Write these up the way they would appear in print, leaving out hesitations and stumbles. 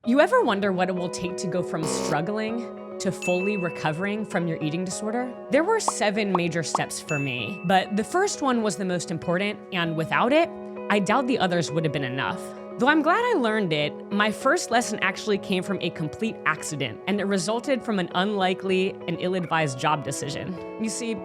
You ever wonder what it will take to go from struggling to fully recovering from your eating disorder? There were 7 major steps for me, but the first one was the most important, and without it, I doubt the others would have been enough. Though I'm glad I learned it, my first lesson actually came from a complete accident, and it resulted from an unlikely and ill-advised job decision. You see,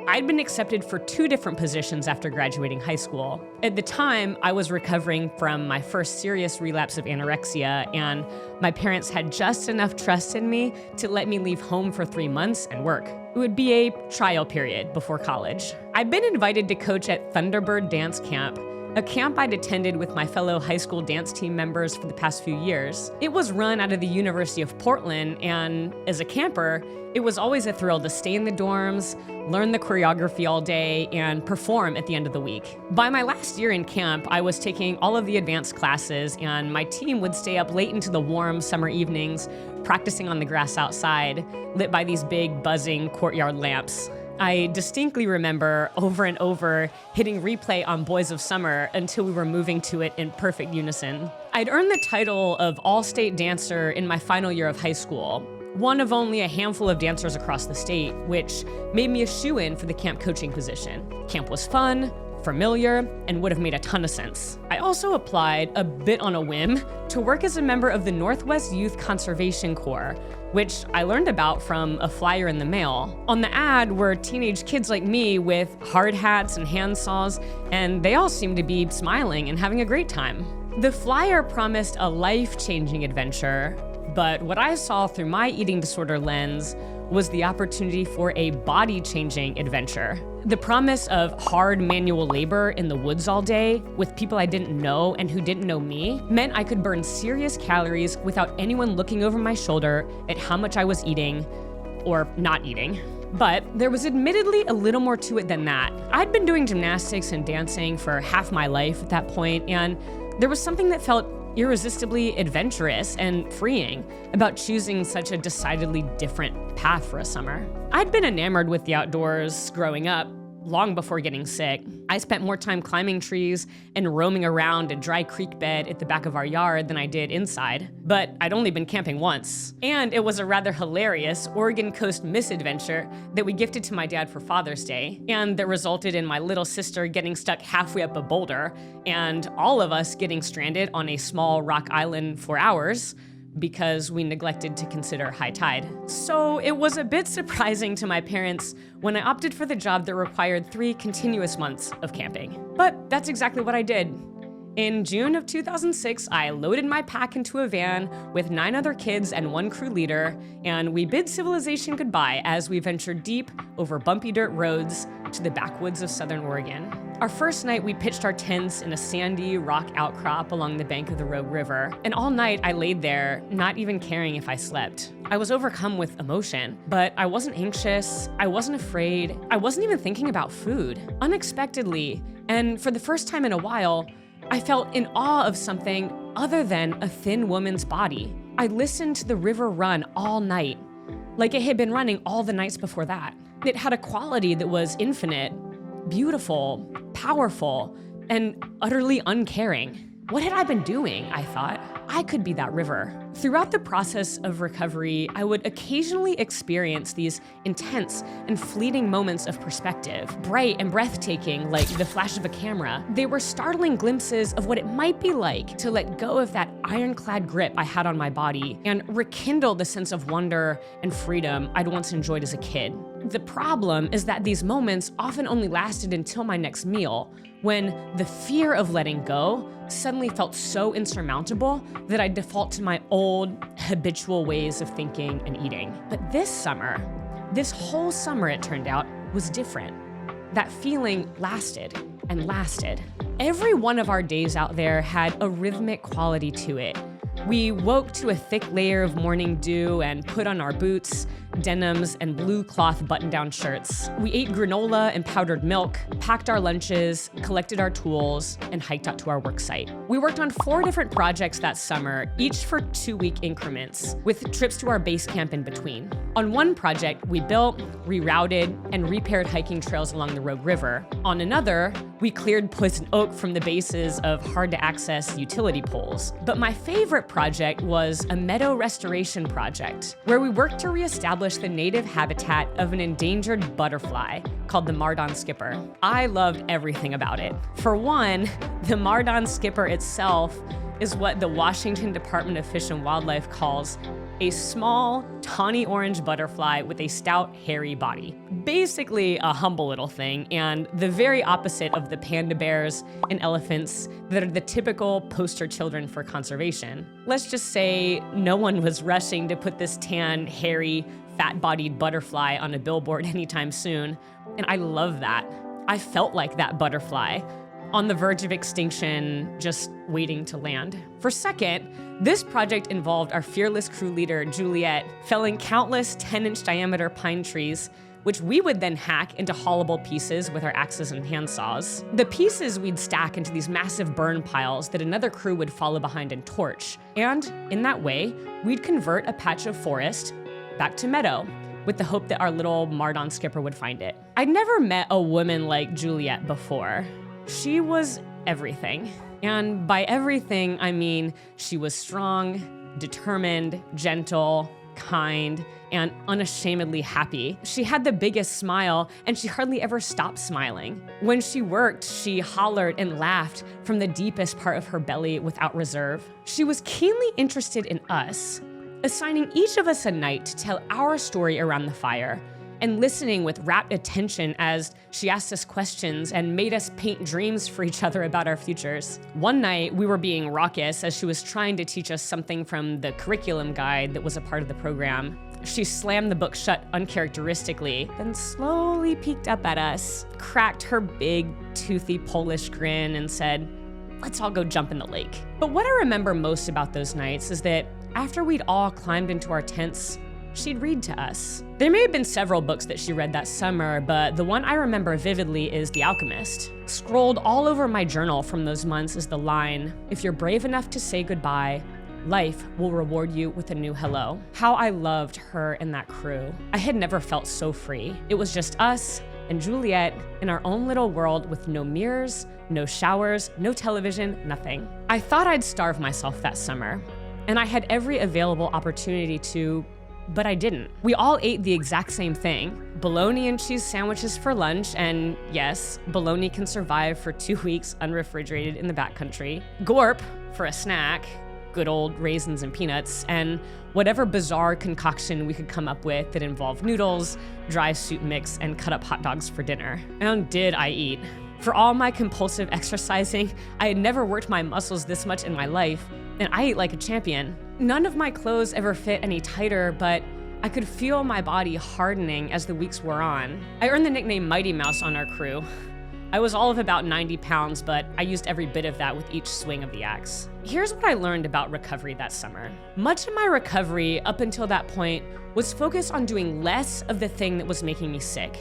I'd been accepted for 2 different positions after graduating high school. At the time, I was recovering from my first serious relapse of anorexia, and my parents had just enough trust in me to let me leave home for 3 months and work. It would be a trial period before college. I'd been invited to coach at Thunderbird Dance Camp, a camp I'd attended with my fellow high school dance team members for the past few years. It was run out of the University of Portland, and as a camper, it was always a thrill to stay in the dorms, learn the choreography all day, and perform at the end of the week. By my last year in camp, I was taking all of the advanced classes, and my team would stay up late into the warm summer evenings, practicing on the grass outside, lit by these big, buzzing courtyard lamps. I distinctly remember over and over hitting replay on Boys of Summer until we were moving to it in perfect unison. I'd earned the title of All-State Dancer in my final year of high school, one of only a handful of dancers across the state, which made me a shoo-in for the camp coaching position. Camp was fun, familiar, and would have made a ton of sense. I also applied, a bit on a whim, to work as a member of the Northwest Youth Conservation Corps, which I learned about from a flyer in the mail. On the ad were teenage kids like me with hard hats and handsaws, and they all seemed to be smiling and having a great time. The flyer promised a life-changing adventure, but what I saw through my eating disorder lens was the opportunity for a body-changing adventure. The promise of hard manual labor in the woods all day with people I didn't know and who didn't know me meant I could burn serious calories without anyone looking over my shoulder at how much I was eating or not eating. But there was admittedly a little more to it than that. I'd been doing gymnastics and dancing for half my life at that point, and there was something that felt irresistibly adventurous and freeing about choosing such a decidedly different path for a summer. I'd been enamored with the outdoors growing up, long before getting sick. I spent more time climbing trees and roaming around a dry creek bed at the back of our yard than I did inside. But I'd only been camping once. And it was a rather hilarious Oregon Coast misadventure that we gifted to my dad for Father's Day, and that resulted in my little sister getting stuck halfway up a boulder, and all of us getting stranded on a small rock island for hours, because we neglected to consider high tide. So it was a bit surprising to my parents when I opted for the job that required 3 continuous months of camping. But that's exactly what I did. In June of 2006, I loaded my pack into a van with 9 other kids and 1 crew leader, and we bid civilization goodbye as we ventured deep over bumpy dirt roads to the backwoods of Southern Oregon. Our first night, we pitched our tents in a sandy rock outcrop along the bank of the Rogue River, and all night I laid there, not even caring if I slept. I was overcome with emotion, but I wasn't anxious, I wasn't afraid, I wasn't even thinking about food. Unexpectedly, and for the first time in a while, I felt in awe of something other than a thin woman's body. I listened to the river run all night, like it had been running all the nights before that. It had a quality that was infinite, beautiful, powerful, and utterly uncaring. What had I been doing, I thought? I could be that river. Throughout the process of recovery, I would occasionally experience these intense and fleeting moments of perspective, bright and breathtaking like the flash of a camera. They were startling glimpses of what it might be like to let go of that ironclad grip I had on my body and rekindle the sense of wonder and freedom I'd once enjoyed as a kid. The problem is that these moments often only lasted until my next meal, when the fear of letting go suddenly felt so insurmountable that I default to my old, habitual ways of thinking and eating. But this summer, this whole summer it turned out, was different. That feeling lasted and lasted. Every one of our days out there had a rhythmic quality to it. We woke to a thick layer of morning dew and put on our boots, denims, and blue cloth button-down shirts. We ate granola and powdered milk, packed our lunches, collected our tools, and hiked out to our work site. We worked on 4 different projects that summer, each for 2-week increments, with trips to our base camp in between. On one project, we built, rerouted, and repaired hiking trails along the Rogue River. On another, We cleared poison oak from the bases of hard-to-access utility poles. But my favorite project was a meadow restoration project, where we worked to reestablish the native habitat of an endangered butterfly called the Mardon skipper. I loved everything about it. For one, the Mardon skipper itself is what the Washington Department of Fish and Wildlife calls a small, tawny orange butterfly with a stout, hairy body. Basically a humble little thing, and the very opposite of the panda bears and elephants that are the typical poster children for conservation. Let's just say no one was rushing to put this tan, hairy, fat-bodied butterfly on a billboard anytime soon, and I love that. I felt like that butterfly, on the verge of extinction, just waiting to land. For second, this project involved our fearless crew leader, Juliet, felling countless 10-inch diameter pine trees, which we would then hack into haulable pieces with our axes and handsaws. The pieces we'd stack into these massive burn piles that another crew would follow behind and torch. And in that way, we'd convert a patch of forest back to meadow, with the hope that our little Mardon skipper would find it. I'd never met a woman like Juliet before. She was everything. And by everything, I mean she was strong, determined, gentle, kind, and unashamedly happy. She had the biggest smile, and she hardly ever stopped smiling. When she worked, she hollered and laughed from the deepest part of her belly without reserve. She was keenly interested in us, assigning each of us a night to tell our story around the fire, and listening with rapt attention as she asked us questions and made us paint dreams for each other about our futures. One night, we were being raucous as she was trying to teach us something from the curriculum guide that was a part of the program. She slammed the book shut uncharacteristically, then slowly peeked up at us, cracked her big, toothy Polish grin, and said, "Let's all go jump in the lake." But what I remember most about those nights is that after we'd all climbed into our tents, she'd read to us. There may have been several books that she read that summer, but the one I remember vividly is The Alchemist. Scrolled all over my journal from those months is the line, "If you're brave enough to say goodbye, life will reward you with a new hello." How I loved her and that crew. I had never felt so free. It was just us and Juliet in our own little world with no mirrors, no showers, no television, nothing. I thought I'd starve myself that summer, and I had every available opportunity to, but I didn't. We all ate the exact same thing, bologna and cheese sandwiches for lunch, and yes, bologna can survive for 2 weeks unrefrigerated in the backcountry. Gorp for a snack, good old raisins and peanuts, and whatever bizarre concoction we could come up with that involved noodles, dry soup mix, and cut up hot dogs for dinner. And did I eat? For all my compulsive exercising, I had never worked my muscles this much in my life, and I ate like a champion. None of my clothes ever fit any tighter, but I could feel my body hardening as the weeks wore on. I earned the nickname Mighty Mouse on our crew. I was all of about 90 pounds, but I used every bit of that with each swing of the axe. Here's what I learned about recovery that summer. Much of my recovery up until that point was focused on doing less of the thing that was making me sick.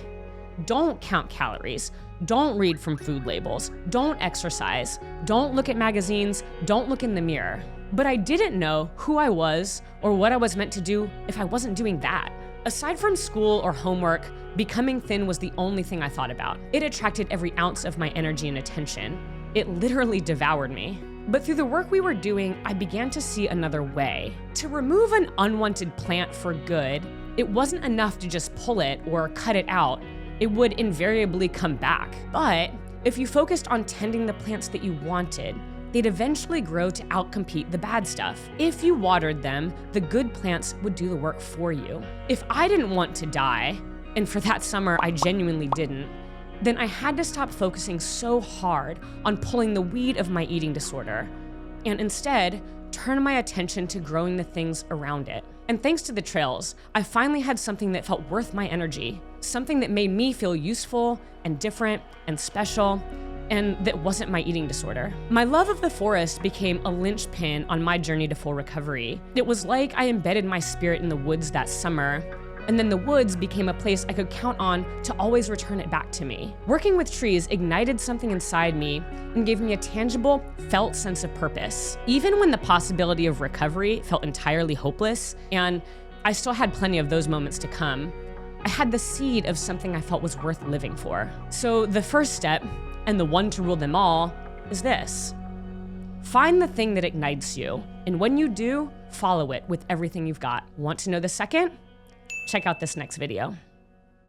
Don't count calories. Don't read from food labels. Don't exercise. Don't look at magazines. Don't look in the mirror. But I didn't know who I was or what I was meant to do if I wasn't doing that. Aside from school or homework, becoming thin was the only thing I thought about. It attracted every ounce of my energy and attention. It literally devoured me. But through the work we were doing, I began to see another way. To remove an unwanted plant for good, it wasn't enough to just pull it or cut it out. It would invariably come back. But if you focused on tending the plants that you wanted, they'd eventually grow to outcompete the bad stuff. If you watered them, the good plants would do the work for you. If I didn't want to die, and for that summer I genuinely didn't, then I had to stop focusing so hard on pulling the weed of my eating disorder, and instead turn my attention to growing the things around it. And thanks to the trails, I finally had something that felt worth my energy, something that made me feel useful and different and special, and that wasn't my eating disorder. My love of the forest became a linchpin on my journey to full recovery. It was like I embedded my spirit in the woods that summer, and then the woods became a place I could count on to always return it back to me. Working with trees ignited something inside me and gave me a tangible, felt sense of purpose. Even when the possibility of recovery felt entirely hopeless, and I still had plenty of those moments to come, I had the seed of something I felt was worth living for. So the first step And the one to rule them all is this. Find the thing that ignites you, and when you do, follow it with everything you've got. Want to know the second? Check out this next video.